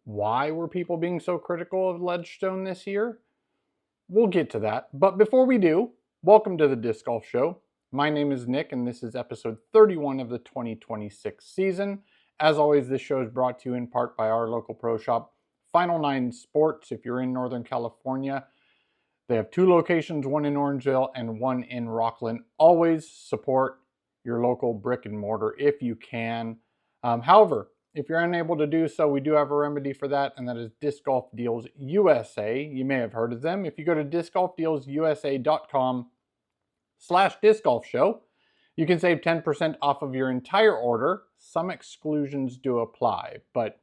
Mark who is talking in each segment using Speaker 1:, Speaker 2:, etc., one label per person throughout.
Speaker 1: Why were people being so critical of Ledgestone this year? We'll get to that. But before we do, welcome to the Disc Golf Show. My name is Nick, and this is episode 31 of the 2026 season. As always, this show is brought to you in part by our local pro shop, Final Nine Sports. If you're in Northern California, they have two locations, one in Orangeville and one in Rockland. Always support your local brick and mortar if you can. However, if you're unable to do so, we do have a remedy for that, and that is Disc Golf Deals USA. You may have heard of them. If you go to discgolfdealsusa.com/discgolfshow, you can save 10% off of your entire order. Some exclusions do apply, but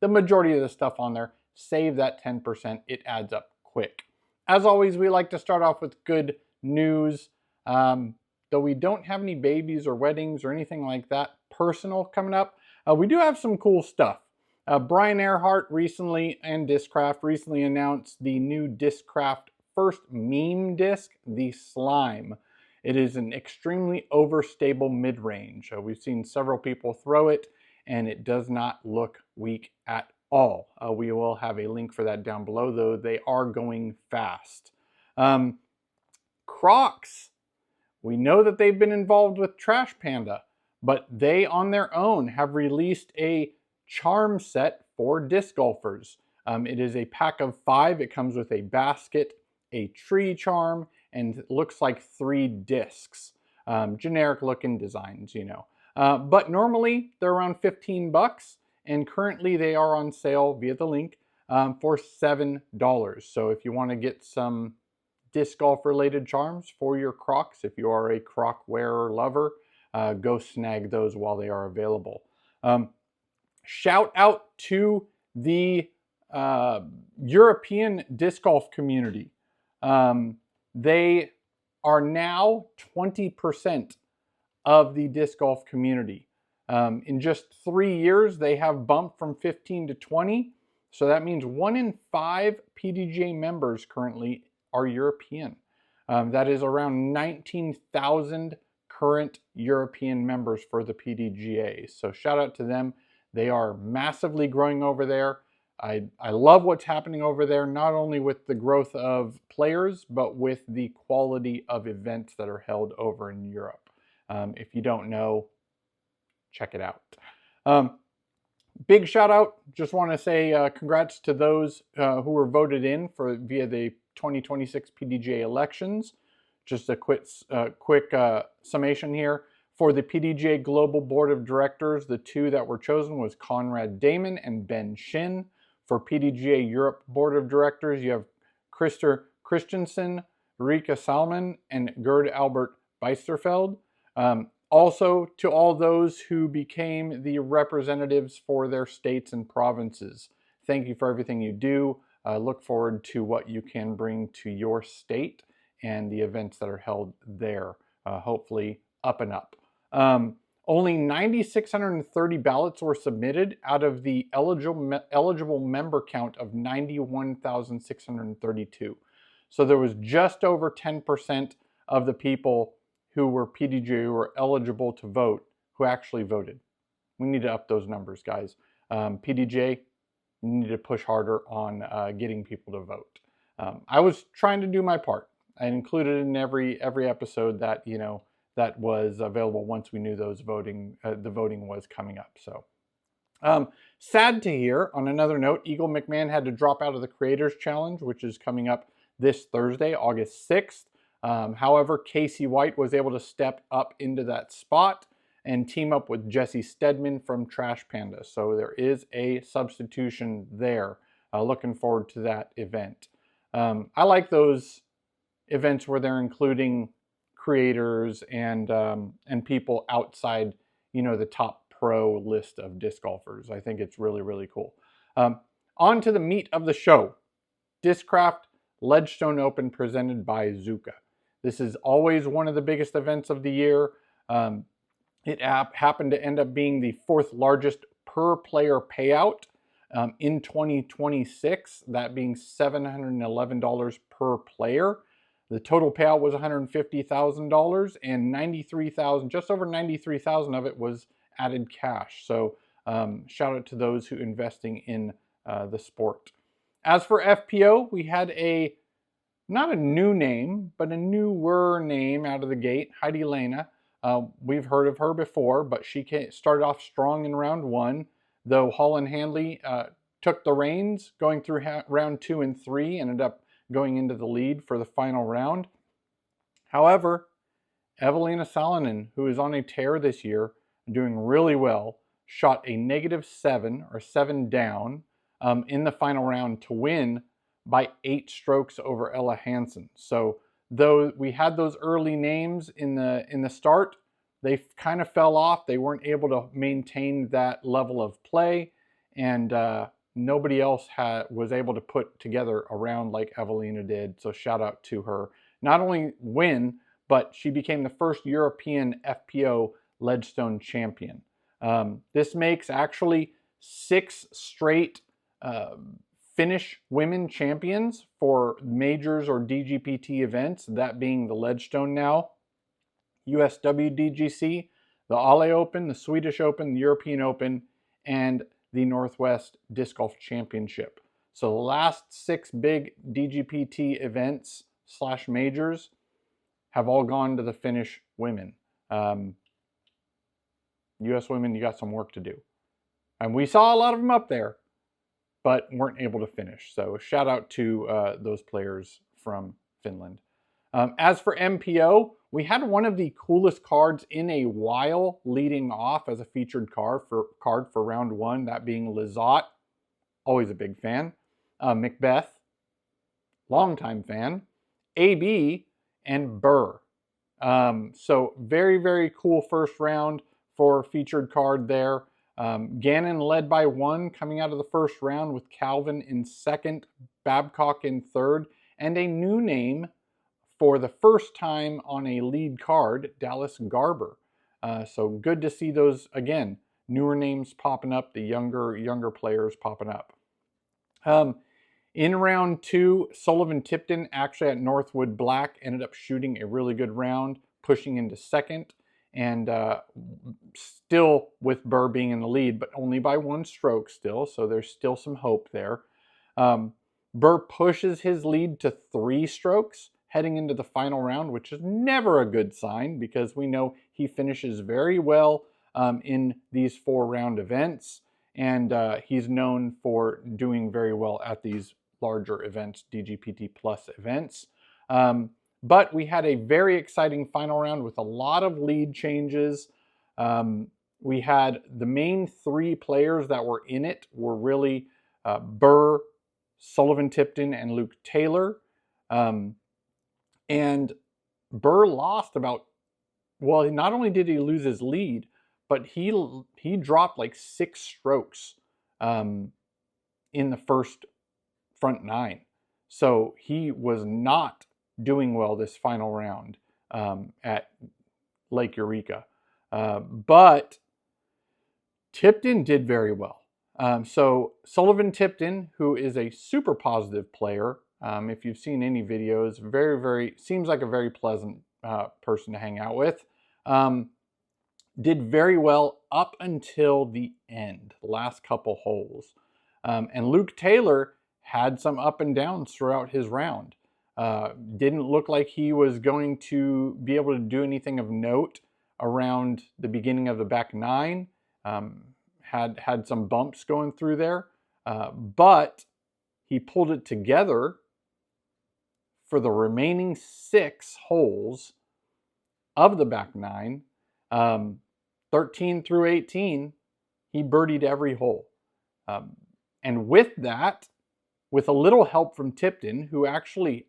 Speaker 1: the majority of the stuff on there, save that 10%. It adds up quick. As always, we like to start off with good news. Though we don't have any babies or weddings or anything like that personal coming up, we do have some cool stuff. Brian Earhart recently and Discraft recently announced the new Discraft first meme disc, the Slime. It is an extremely overstable mid-range. We've seen several people throw it, and it does not look weak at all. We will have a link for that down below, though they are going fast. Crocs. We know that they've been involved with Trash Panda, but they on their own have released a charm set for disc golfers. It is a pack of 5. It comes with a basket, a tree charm, and it looks like 3 discs. Generic looking designs, you know. But normally they're around 15 bucks, and currently they are on sale via the link for $7. So if you want to get some disc golf related charms for your Crocs, if you are a Croc wearer lover, go snag those while they are available. Shout out to the European disc golf community. They are now 20% of the disc golf community. In just 3 years, they have bumped from 15 to 20. So that means 1 in 5 PDGA members currently are European. That is around 19,000 current European members for the PDGA. So shout out to them. They are massively growing over there. I love what's happening over there, not only with the growth of players, but with the quality of events that are held over in Europe. If you don't know, check it out. Big shout out. Just want to say congrats to those who were voted in via the 2026 PDGA elections. Just a quick summation here. For the PDGA Global Board of Directors, the 2 that were chosen was Conrad Damon and Ben Shin. For PDGA Europe Board of Directors, you have Christer Christensen, Rika Salman, and Gerd Albert Beisterfeld. Also, to all those who became the representatives for their states and provinces, thank you for everything you do. Look forward to what you can bring to your state and the events that are held there, hopefully up and up. Only 9,630 ballots were submitted out of the eligible member count of 91,632. So there was just over 10% of the people who were PDGA who were eligible to vote who actually voted. We need to up those numbers, guys. PDGA, you need to push harder on getting people to vote. I was trying to do my part. I included in every episode that, you know, that was available once we knew those the voting was coming up. So sad to hear. On another note, Eagle McMahon had to drop out of the Creators Challenge, which is coming up this Thursday, August 6th. However, Casey White was able to step up into that spot and team up with Jesse Stedman from Trash Panda. So there is a substitution there. Looking forward to that event. I like those events where they're including creators and people outside, you know, the top pro list of disc golfers. I think it's really, really cool. On to the meat of the show. Discraft Ledgestone Open presented by Zuka. This is always one of the biggest events of the year. It happened to end up being the 4th largest per player payout in 2026, that being $711 per player. The total payout was $150,000, and just over $93,000 of it was added cash. So shout out to those who investing in the sport. As for FPO, we had not a new name, but a newer name out of the gate, Heidi Lena. We've heard of her before, but she started off strong in round 1, though Holland Handley took the reins going through round 2 and 3, ended up going into the lead for the final round. However, Evelina Salonen, who is on a tear this year, doing really well, shot a -7 or 7 down in the final round to win by 8 strokes over Ella Hansen. So though we had those early names in the start, they kind of fell off. They weren't able to maintain that level of play, and nobody else was able to put together a round like Evelina did. So shout out to her. Not only win, but she became the first European FPO Ledgestone champion. This makes actually 6 straight Finnish women champions for majors or DGPT events, that being the Ledgestone now, USWDGC, the Ale Open, the Swedish Open, the European Open, and the Northwest Disc Golf Championship. So the last 6 big DGPT events / majors have all gone to the Finnish women. US women, you got some work to do. And we saw a lot of them up there, but weren't able to finish. So shout out to those players from Finland. As for MPO, we had one of the coolest cards in a while leading off as a featured card for round 1, that being Lizotte, always a big fan. Macbeth, longtime fan. AB, and Burr. So very, very cool first round for featured card there. Gannon led by 1 coming out of the first round, with Calvin in 2nd, Babcock in 3rd, and a new name for the first time on a lead card, Dallas Garber. So good to see those, again, newer names popping up, the younger players popping up. In round 2, Sullivan Tipton, actually at Northwood Black, ended up shooting a really good round, pushing into 2nd, and still with Burr being in the lead, but only by 1 stroke still, so there's still some hope there. Burr pushes his lead to 3 strokes heading into the final round, which is never a good sign, because we know he finishes very well in these 4-round events, and he's known for doing very well at these larger events, DGPT Plus events. But we had a very exciting final round with a lot of lead changes. We had the main 3 players that were in it were really Burr, Sullivan Tipton, and Luke Taylor. And Burr lost well, not only did he lose his lead, but he dropped like 6 strokes in the first front 9. So he was not doing well this final round at Lake Eureka. But Tipton did very well. So Sullivan Tipton, who is a super positive player, if you've seen any videos, seems like a very pleasant person to hang out with, did very well up until the end, the last couple holes. And Luke Taylor had some up and downs throughout his round. Didn't look like he was going to be able to do anything of note around the beginning of the back 9. Had some bumps going through there, but he pulled it together for the remaining 6 holes of the back 9. 13 through 18, he birdied every hole. And with that, with a little help from Tipton, who actually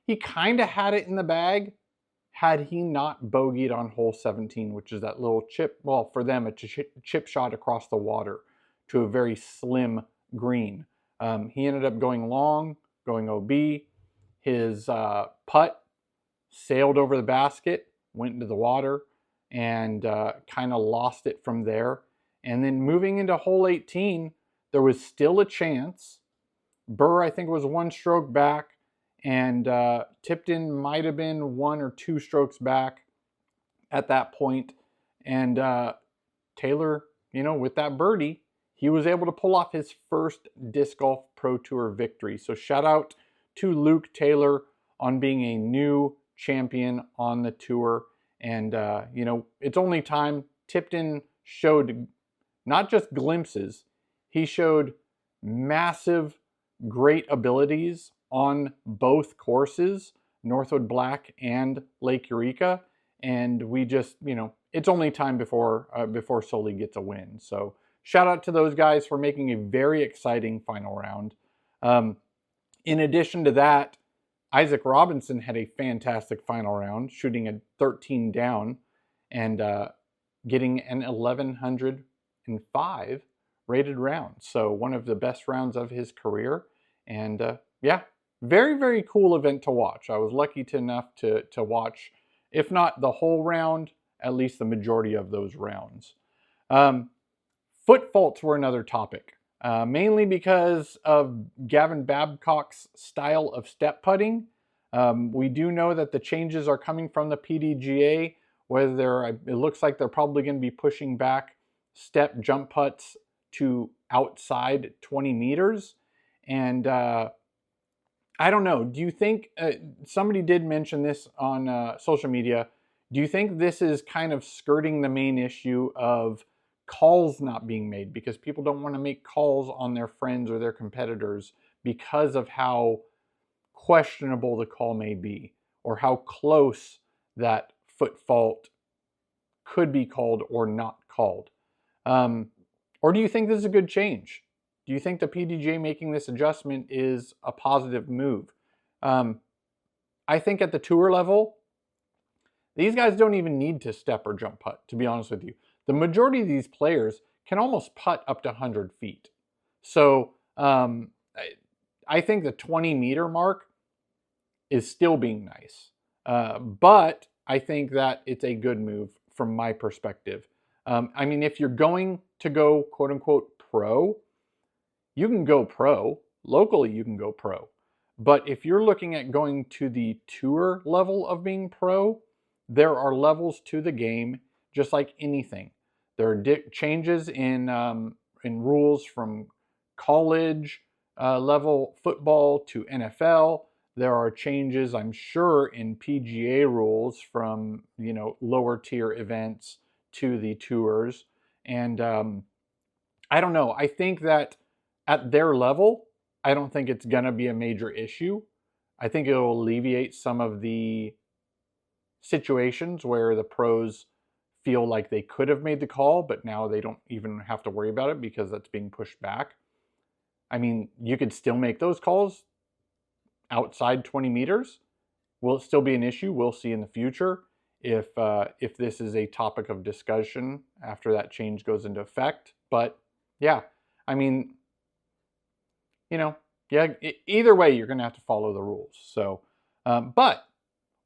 Speaker 1: he kind of had it in the bag had he not bogeyed on hole 17, which is that little chip, well, for them, a chip shot across the water to a very slim green. He ended up going long, going OB. His putt sailed over the basket, went into the water, and kind of lost it from there. And then moving into hole 18, there was still a chance. Burr, I think, was 1 stroke back, and Tipton might have been 1 or 2 strokes back at that point. And Taylor with that birdie, he was able to pull off his first Disc Golf Pro Tour victory. So shout out to Luke Taylor on being a new champion on the tour. And, it's only time. Tipton showed not just glimpses, he showed massive, great abilities on both courses, Northwood Black and Lake Eureka. And we just, it's only time before Sully gets a win. So shout out to those guys for making a very exciting final round. In addition to that, Isaac Robinson had a fantastic final round, shooting a 13 down and getting an 1105 rated round. So one of the best rounds of his career. And yeah, very, very cool event to watch. I was lucky enough to watch, if not the whole round, at least the majority of those rounds. Foot faults were another topic, mainly because of Gavin Babcock's style of step putting. We do know that the changes are coming from the PDGA, whether it looks like they're probably going to be pushing back step jump putts to outside 20 meters. And I don't know, do you think, somebody did mention this on social media, do you think this is kind of skirting the main issue of calls not being made because people don't want to make calls on their friends or their competitors because of how questionable the call may be or how close that foot fault could be called or not called? Or do you think this is a good change? Do you think the PDGA making this adjustment is a positive move? I think at the tour level, these guys don't even need to step or jump putt, to be honest with you. The majority of these players can almost putt up to 100 feet. So I think the 20-meter mark is still being nice. But I think that it's a good move from my perspective. I mean, if you're going to go quote-unquote pro, you can go pro. Locally, you can go pro. But if you're looking at going to the tour level of being pro, there are levels to the game, just like anything. There are changes in rules from college level football to NFL. There are changes, I'm sure, in PGA rules from lower tier events to the tours. And I don't know. I think that at their level, I don't think it's going to be a major issue. I think it will alleviate some of the situations where the pros feel like they could have made the call, but now they don't even have to worry about it because that's being pushed back. I mean, you could still make those calls outside 20 meters. Will it still be an issue? We'll see in the future if this is a topic of discussion after that change goes into effect. But yeah, I mean, either way, you're going to have to follow the rules. So, but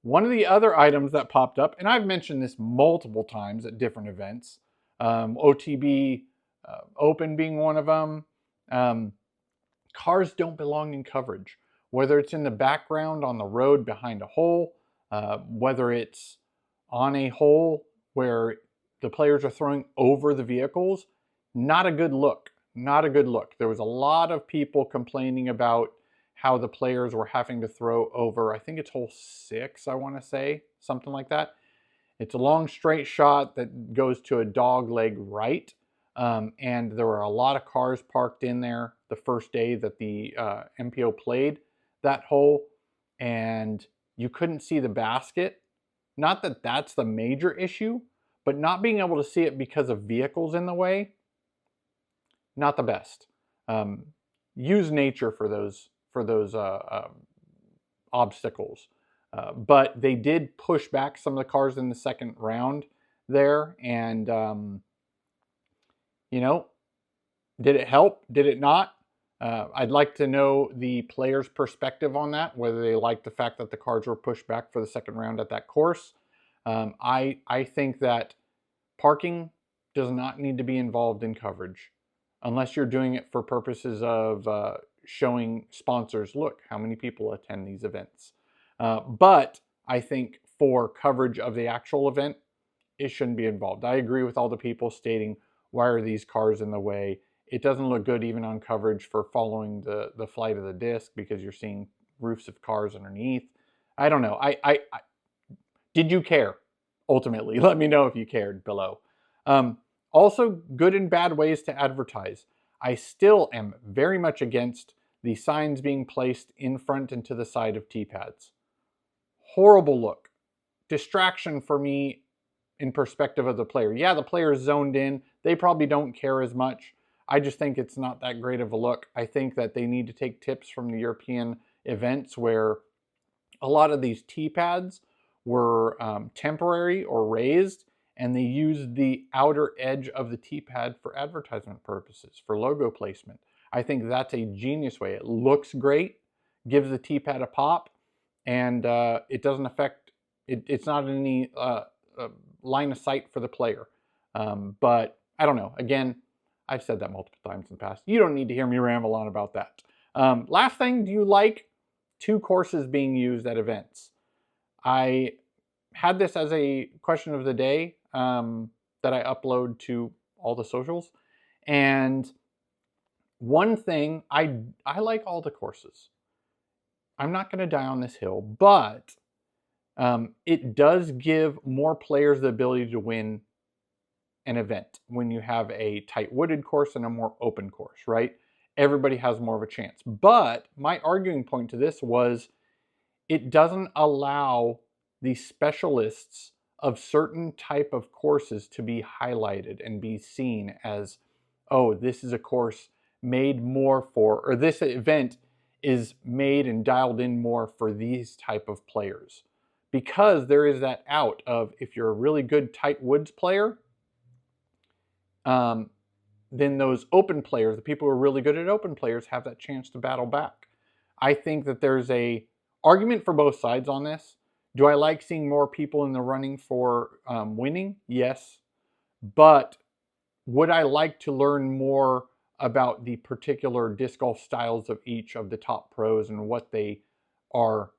Speaker 1: one of the other items that popped up, and I've mentioned this multiple times at different events, OTB Open being one of them, cars don't belong in coverage. Whether it's in the background on the road behind a hole, whether it's on a hole where the players are throwing over the vehicles, not a good look. Not a good look. There was a lot of people complaining about how the players were having to throw over, I think it's hole 6, I want to say, something like that. It's a long straight shot that goes to a dog leg right. And there were a lot of cars parked in there the first day that the MPO played that hole, and you couldn't see the basket. Not that that's the major issue, but not being able to see it because of vehicles in the way, not the best. Use nature for those obstacles. But they did push back some of the cars in the second round there, and did it help? Did it not? I'd like to know the players' perspective on that, whether they like the fact that the cars were pushed back for the second round at that course. I think that parking does not need to be involved in coverage unless you're doing it for purposes of showing sponsors, look, how many people attend these events. But I think for coverage of the actual event, it shouldn't be involved. I agree with all the people stating, Why are these cars in the way? It doesn't look good even on coverage for following the flight of the disc because you're seeing roofs of cars underneath. I don't know. Did you care? Ultimately, let me know if you cared below. Also, good and bad ways to advertise. I still am very much against the signs being placed in front and to the side of T-pads. Horrible look. Distraction for me in perspective of the player. Yeah, the player's zoned in. They probably don't care as much. I just think it's not that great of a look. I think that they need to take tips from the European events where a lot of these T-pads were temporary or raised, and they used the outer edge of the T-pad for advertisement purposes, for logo placement. I think that's a genius way. It looks great, gives the T-pad a pop, and it doesn't affect, it's not in any line of sight for the player. But I don't know. Again, I've said that multiple times in the past. You don't need to hear me ramble on about that. Last thing, do you like 2 courses being used at events? I had this as a question of the day that I upload to all the socials. And one thing, I like all the courses. I'm not going to die on this hill, but it does give more players the ability to win an event when you have a tight wooded course and a more open course, right? Everybody has more of a chance. But my arguing point to this was it doesn't allow the specialists of certain type of courses to be highlighted and be seen as, oh, this is a course made more for, or this event is made and dialed in more for these type of players. Because there is that out of, if you're a really good tight woods player, then those open players, the people who are really good at open players, have that chance to battle back. I think that there's a argument for both sides on this. Do I like seeing more people in the running for winning? Yes. But would I like to learn more about the particular disc golf styles of each of the top pros and what they are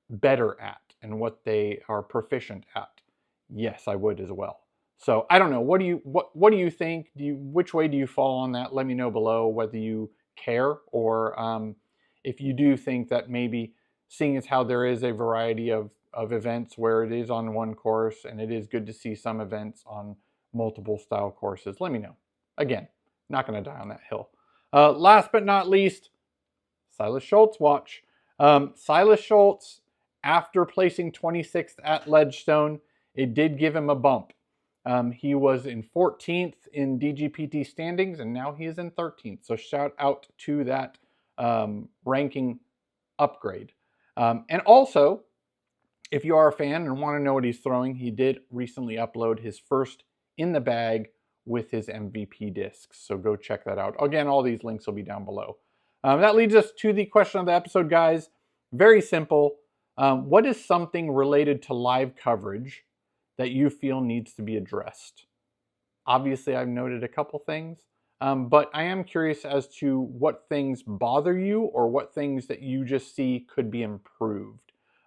Speaker 1: better at and what they are proficient at? Yes, I would as well. So I don't know. What do you think? Which way do you fall on that? Let me know below whether you care, or if you do think that maybe, seeing as how there is a variety of events where it is on one course, and it is good to see some events on multiple style courses. Let me know. Again, not going to die on that hill. Last but not least, Silas Schultz watch. Silas Schultz, after placing 26th at Ledgestone, it did give him a bump. He was in 14th in DGPT standings, and now he is in 13th. So shout out to that ranking upgrade. And also, if you are a fan and want to know what he's throwing, he did recently upload his first in the bag with his MVP discs. So go check that out. Again, all these links will be down below. That leads us to the question of the episode, guys. Very simple. What is something related to live coverage that you feel needs to be addressed? Obviously, I've noted a couple things, but I am curious as to what things bother you or what things that you just see could be improved.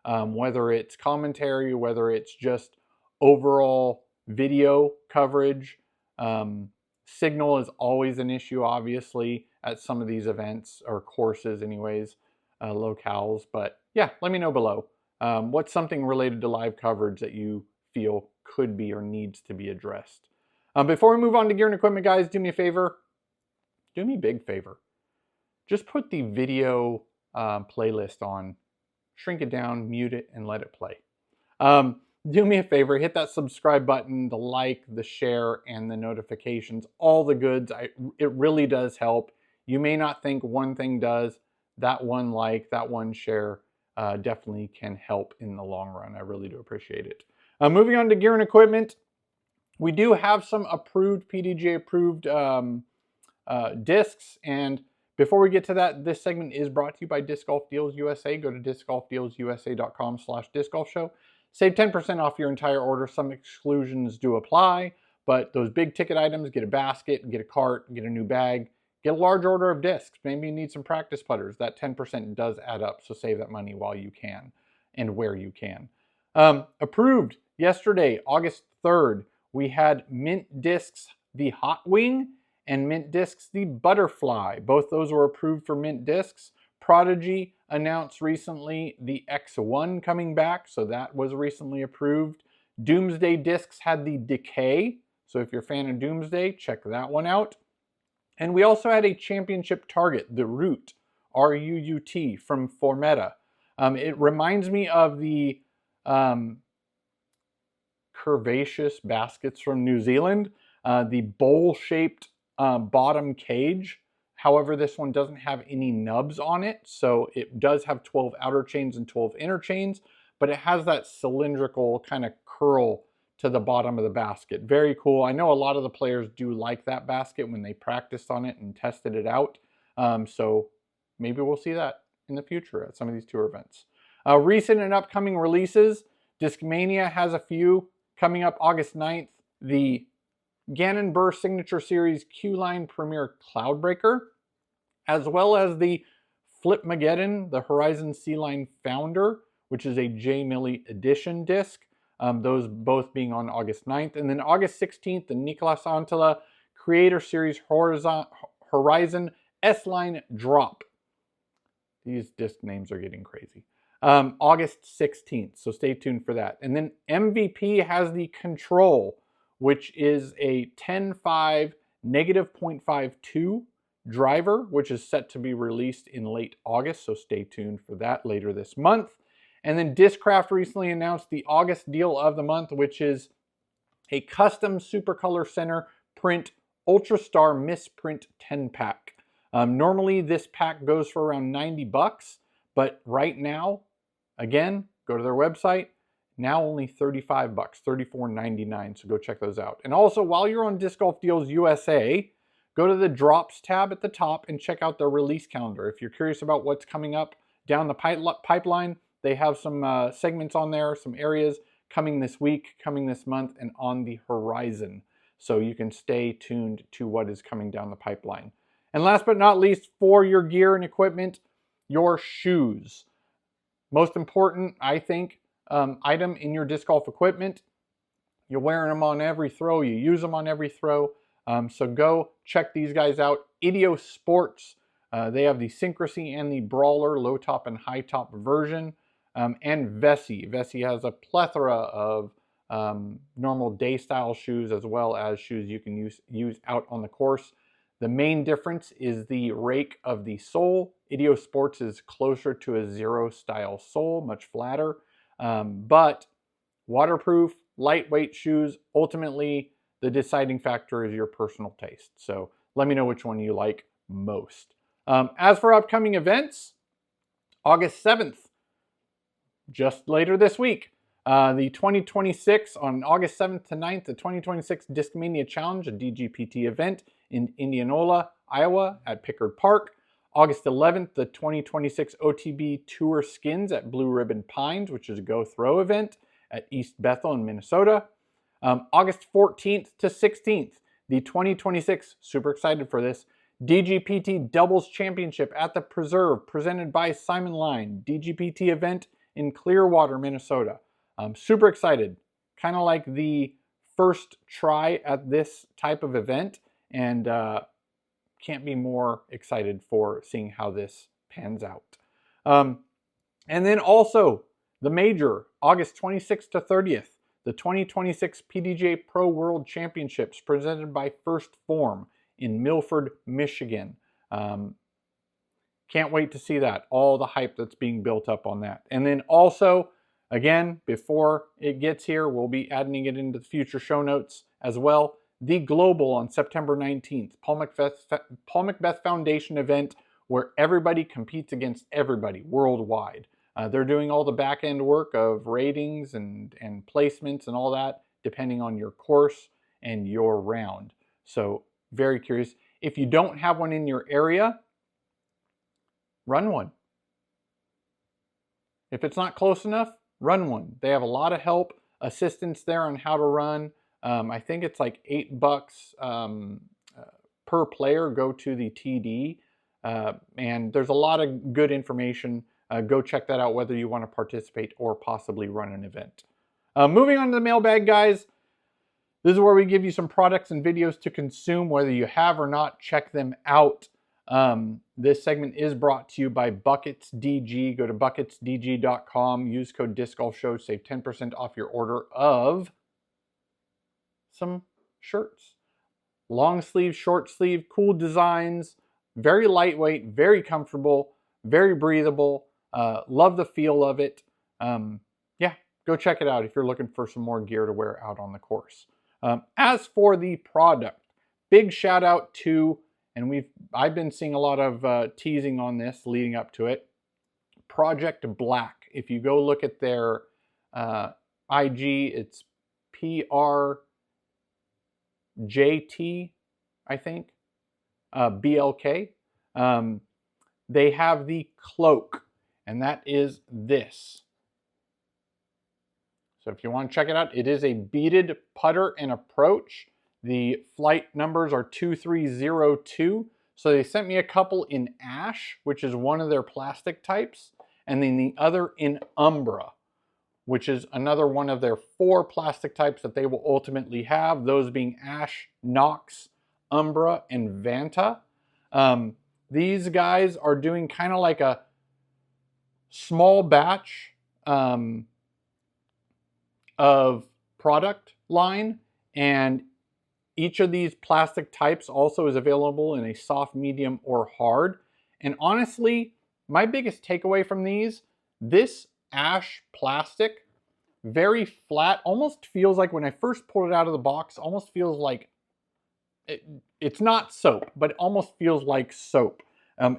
Speaker 1: Whether it's commentary, whether it's just overall video coverage. Signal is always an issue, obviously, at some of these events, or courses anyways, locales. But yeah, let me know below. What's something related to live coverage that you feel could be or needs to be addressed? Before we move on to gear and equipment, guys, do me a favor. Do me a big favor. Just put the video playlist on, shrink it down, mute it, and let it play. Do me a favor, hit that subscribe button, the like, the share, and the notifications, all the goods. It really does help. You may not think one thing does. That one like, that one share definitely can help in the long run. I really do appreciate it. Moving on to gear and equipment, we do have some approved, PDGA approved discs. And before we get to that, this segment is brought to you by Disc Golf Deals USA. Go to discgolfdealsusa.com/discgolfshow. Save 10% off your entire order. Some exclusions do apply, but those big ticket items, get a basket, get a cart, get a new bag, get a large order of discs. Maybe you need some practice putters. That 10% does add up, so save that money while you can and where you can. Approved yesterday, August 3rd, we had mint discs the Hot Wing, and Mint Discs the Butterfly. Both those were approved for Mint Discs. Prodigy announced recently the X1 coming back, so that was recently approved. Doomsday Discs had the Decay, so if you're a fan of Doomsday, check that one out. And we also had a championship target, the Root, R-U-U-T, from Formetta. It reminds me of the curvaceous baskets from New Zealand, the bowl-shaped bottom cage. However, this one doesn't have any nubs on it, so it does have 12 outer chains and 12 inner chains, but it has that cylindrical kind of curl to the bottom of the basket. Very cool. I know a lot of the players do like that basket when they practiced on it and tested it out, so maybe we'll see that in the future at some of these tour events. Recent and upcoming releases, Discmania has a few coming up August 9th. The Gannon Burr Signature Series Q-Line Premier Cloudbreaker, as well as the Flipmageddon, the Horizon C-Line Founder, which is a J. Milley edition disc. Those both being on August 9th. And then August 16th, the Nicolas Antela Creator Series Horizon S-Line Drop. These disc names are getting crazy. August 16th, so stay tuned for that. And then MVP has the Control, which is a 10.5 negative 0.52 driver, which is set to be released in late August, so stay tuned for that later this month. And then Discraft recently announced the August deal of the month, which is a custom Supercolor Center print Ultra Star Misprint 10-pack. Normally this pack goes for around 90 bucks, but right now, again, go to their website, now only 35 bucks, $34.99, so go check those out. And also, while you're on Disc Golf Deals USA, go to the Drops tab at the top and check out their release calendar. If you're curious about what's coming up down the pipeline, they have some segments on there, some areas coming this week, coming this month, and on the horizon. So you can stay tuned to what is coming down the pipeline. And last but not least, for your gear and equipment, your shoes. Most important, I think, item in your disc golf equipment. You're wearing them on every throw. You use them on every throw. So go check these guys out. Idio Sports. They have the Syncrasy and the Brawler low top and high top version. And Vessi. Vessi has a plethora of normal day style shoes as well as shoes you can use out on the course. The main difference is the rake of the sole. Idio Sports is closer to a zero style sole, much flatter, but waterproof, lightweight shoes. Ultimately, the deciding factor is your personal taste. So let me know which one you like most. As for upcoming events, August 7th, just later this week, the 2026, on August 7th to 9th, the 2026 Discmania Challenge, a DGPT event in Indianola, Iowa at Pickard Park. August 11th, the 2026 OTB Tour Skins at Blue Ribbon Pines, which is a Go Throw event at East Bethel in Minnesota. August 14th to 16th, the 2026, super excited for this, DGPT Doubles Championship at the Preserve, presented by Simon Line, DGPT event in Clearwater, Minnesota. I'm super excited. Kind of like the first try at this type of event, and can't be more excited for seeing how this pans out. And then also the major, August 26th to 30th, the 2026 PDGA Pro World Championships presented by First Form in Milford, Michigan. Can't wait to see that, all the hype that's being built up on that. And then also, again, before it gets here, we'll be adding it into the future show notes as well. The Global on September 19th, Paul Macbeth Foundation event where everybody competes against everybody worldwide. They're doing all the back end work of ratings and placements and all that, depending on your course and your round. So very curious. If you don't have one in your area, run one. If it's not close enough, run one. They have a lot of help, assistance there on how to run. I think it's like $8 per player. Go to the TD, and there's a lot of good information. Go check that out, whether you want to participate or possibly run an event. Moving on to the mailbag, guys. This is where we give you some products and videos to consume, whether you have or not. Check them out. This segment is brought to you by Buckets DG. Go to bucketsdg.com, use code DiscGolfShow, save 10% off your order of some shirts. Long sleeve, short sleeve, cool designs, very lightweight, very comfortable, very breathable. Love the feel of it. Yeah, go check it out if you're looking for some more gear to wear out on the course. As for the product, big shout out to, and I've been seeing a lot of teasing on this leading up to it, Project Black. If you go look at their IG, it's PRJT, I think, BLK. They have the cloak, and that is this. So if you want to check it out, it is a beaded putter and approach. The flight numbers are 2302. So they sent me a couple in ash, which is one of their plastic types, and then the other in umbra, which is another one of their 4 plastic types that they will ultimately have, those being ash, Nox, umbra, and Vanta. These guys are doing kind of like a small batch of product line, and each of these plastic types also is available in a soft, medium, or hard. And honestly, my biggest takeaway from these, this ash plastic, very flat, almost feels like when I first pulled it out of the box, almost feels like, it's not soap, but it almost feels like soap.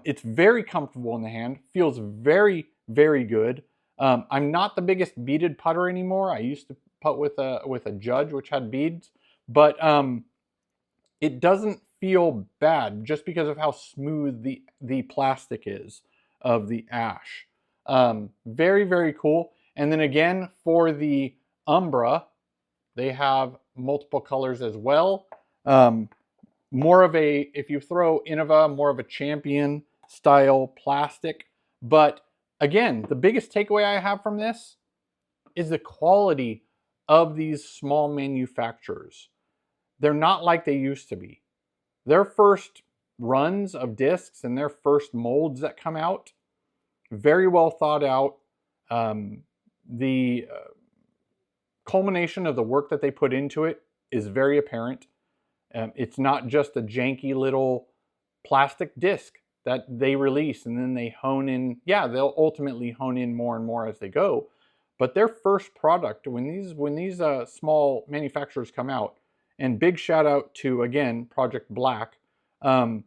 Speaker 1: It's very comfortable in the hand, feels very, very good. I'm not the biggest beaded putter anymore. I used to putt with a Judge, which had beads, but it doesn't feel bad just because of how smooth the plastic is of the ash. Very, very cool. And then again, for the umbra, they have multiple colors as well. More of a, if you throw Innova, more of a champion style plastic. But again, the biggest takeaway I have from this is the quality of these small manufacturers. They're not like they used to be. Their first runs of discs and their first molds that come out, very well thought out. The culmination of the work that they put into it is very apparent. It's not just a janky little plastic disc that they release and then they hone in. Yeah, they'll ultimately hone in more and more as they go. But their first product, when these small manufacturers come out, and big shout out to, again, Project Black, I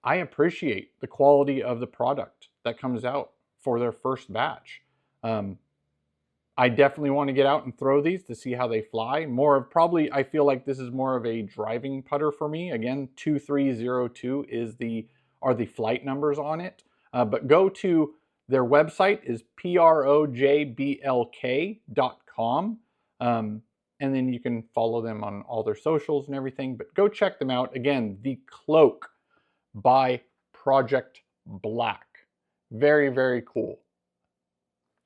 Speaker 1: appreciate the quality of the product that comes out for their first batch. I definitely want to get out and throw these to see how they fly. More of, probably, I feel like this is more of a driving putter for me. Again, 2302 are the flight numbers on it. But go to their website is projblk.com. And then you can follow them on all their socials and everything. But go check them out. Again, the Cloak by Project Black. Very, very cool.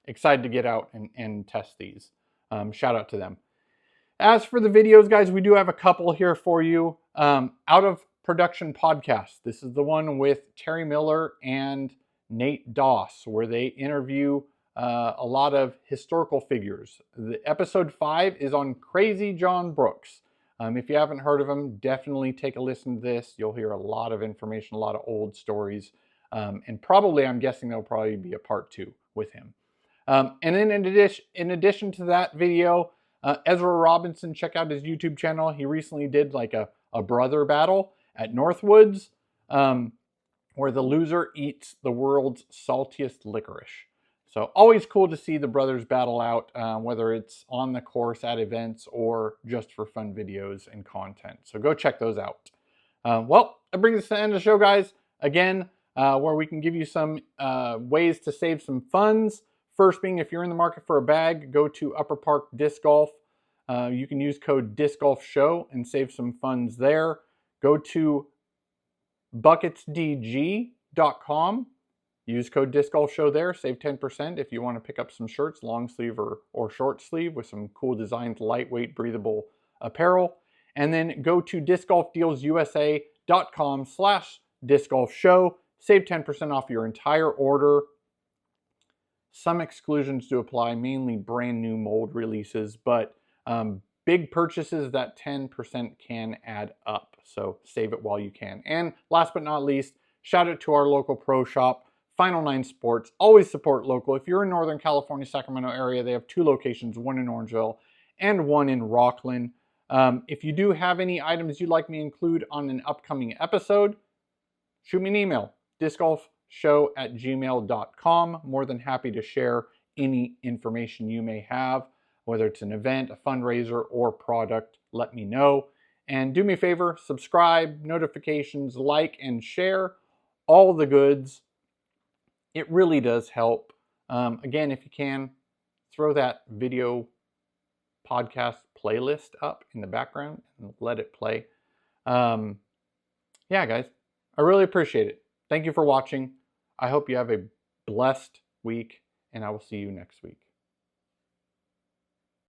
Speaker 1: Excited to get out and test these. Shout out to them. As for the videos, guys, we do have a couple here for you. Out of Production Podcast. This is the one with Terry Miller and Nate Doss, where they interview a lot of historical figures. The episode 5 is on Crazy John Brooks. If you haven't heard of him, definitely take a listen to this. You'll hear a lot of information, a lot of old stories. And probably, I'm guessing there'll probably be a part 2 with him. And then in addition to that video, Ezra Robinson, check out his YouTube channel. He recently did like a brother battle at Northwoods, where the loser eats the world's saltiest licorice. So always cool to see the brothers battle out, whether it's on the course at events or just for fun videos and content. So go check those out. Well, that brings us to the end of the show, guys. Again, where we can give you some ways to save some funds. First being, if you're in the market for a bag, go to Upper Park Disc Golf. You can use code DiscGolfShow and save some funds there. Go to bucketsdg.com. Use code DiscGolfShow there. Save 10% if you want to pick up some shirts, long sleeve or short sleeve, with some cool designs, lightweight, breathable apparel. And then go to discgolfdealsusa.com/discgolfshow. Save 10% off your entire order. Some exclusions do apply, mainly brand new mold releases, but big purchases, that 10% can add up. So save it while you can. And last but not least, shout out to our local pro shop, Final 9 Sports. Always support local. If you're in Northern California, Sacramento area, they have 2 locations, one in Orangeville and one in Rockland. If you do have any items you'd like me to include on an upcoming episode, shoot me an email, discgolfshow@gmail.com. More than happy to share any information you may have, whether it's an event, a fundraiser, or product, let me know. And do me a favor, subscribe, notifications, like, and share, all the goods. It really does help. Again, if you can, throw that video podcast playlist up in the background and let it play. Yeah, guys, I really appreciate it. Thank you for watching. I hope you have a blessed week, and I will see you next week.